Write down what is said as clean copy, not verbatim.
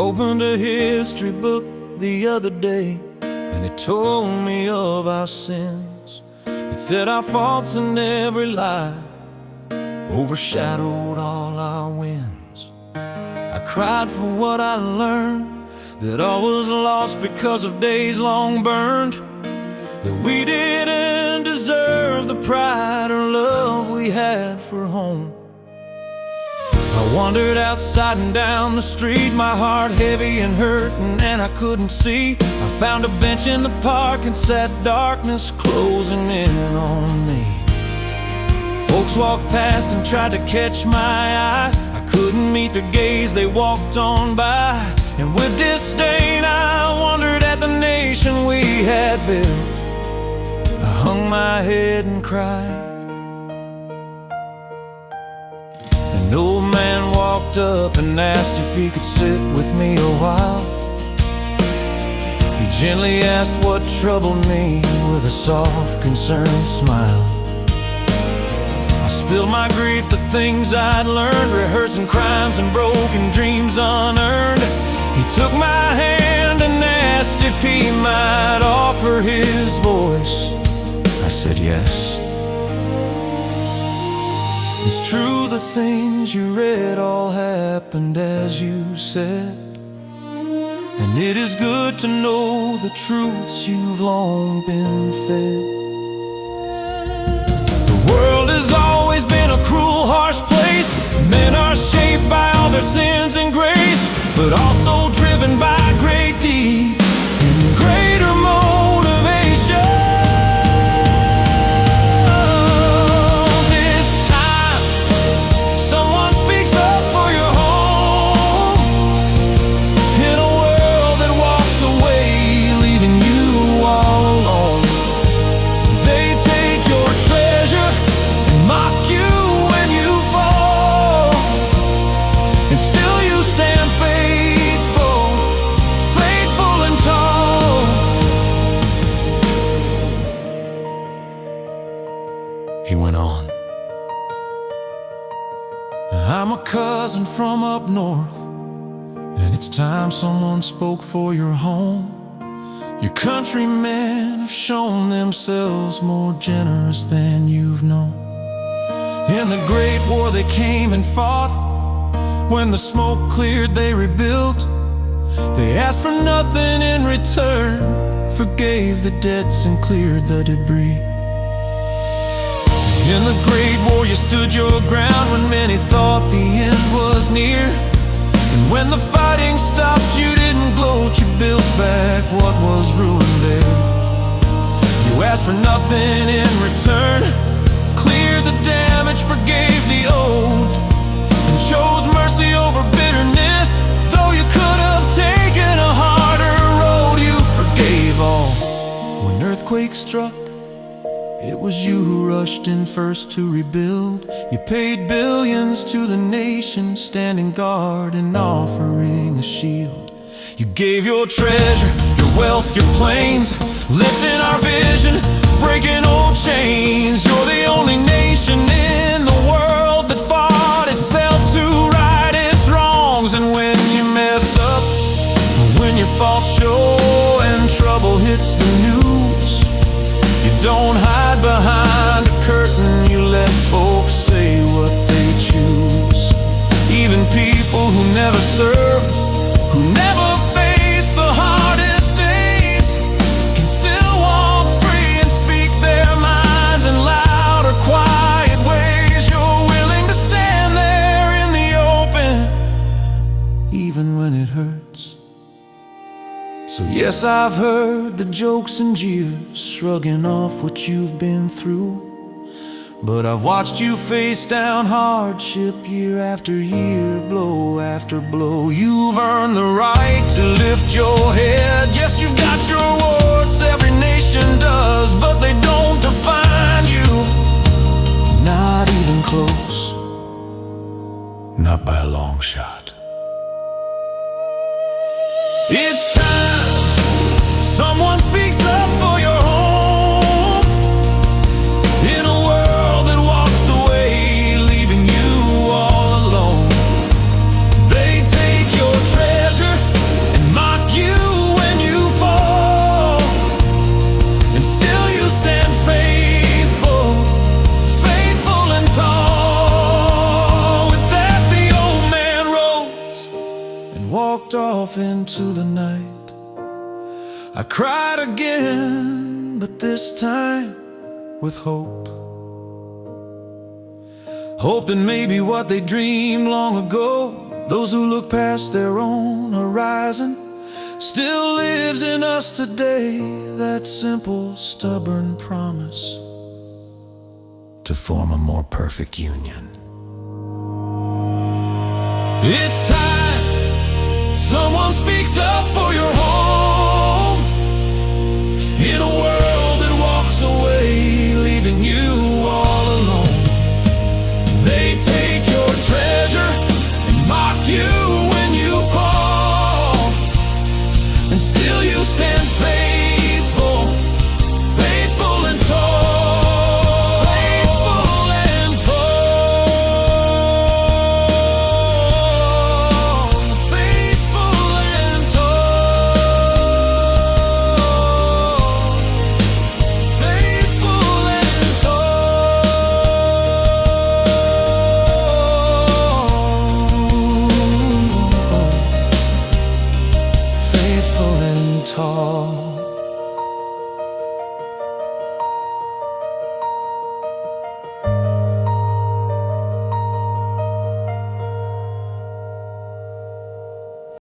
opened a history book the other day, and it told me of our sins. It said our faults and every lie overshadowed all our wins. I cried for what I learned, that all was lost because of days long burned, that we didn't deserve the pride or love we had for home. I wandered outside and down the street, my heart heavy and hurting, and I couldn't see. I found a bench in the park and sat, darkness closing in on me. Folks walked past and tried to catch my eye. I couldn't meet their gaze, they walked on by. And with disdain I wondered at the nation we had built. I hung my head and cried. An old man walked up and asked if he could sit with me a while. He gently asked what troubled me with a soft, concerned smile. I spilled my grief, the things I'd learned, rehearsing crimes and broken dreams unearned. He took my hand and asked if he might offer his voice. I said yes. It's true, the things you read all happened as you said, and it is good to know the truths you've long been fed. The world has always been a cruel, harsh place. Men are shaped by all their sins and grace, but also driven by great deeds and greater motivation. He went on. I'm a cousin from up north, and it's time someone spoke for your home. Your countrymen have shown themselves more generous than you've known. In the Great War they came and fought. When the smoke cleared they rebuilt. They asked for nothing in return, forgave the debts and cleared the debris. In the Great War you stood your ground when many thought the end was near. And when the fighting stopped you didn't gloat, you built back what was ruined there. You asked for nothing in return, cleared the damage, forgave the old, and chose mercy over bitterness. Though you could have taken a harder road, you forgave all. When earthquake struck, it was you who rushed in first to rebuild. You paid billions to the nation, standing guard and offering a shield. You gave your treasure, your wealth, your planes, lifting our vision, breaking old chains. You're the only nation in the world that fought itself to right its wrongs. And when you mess up, when your faults show and trouble hits the news, you don't hide behind a curtain, you let folks say what they choose. Even people who never served, who never faced the hardest days, can still walk free and speak their minds in loud or quiet ways. You're willing to stand there in the open, even when it hurts. So yes, I've heard the jokes and jeers, shrugging off what you've been through. But I've watched you face down hardship year after year, blow after blow. You've earned the right to lift your head. Yes, you've got your warts, every nation does, but they don't define you. Not even close, not by a long shot. It's time someone speaks up for your home. In a world that walks away, leaving you all alone. They take your treasure walked off into the night. I cried again, but this time with hope. Hope that maybe what they dreamed long ago, those who look past their own horizon, still lives in us today. That simple, stubborn promise to form a more perfect union. It's time someone speaks up for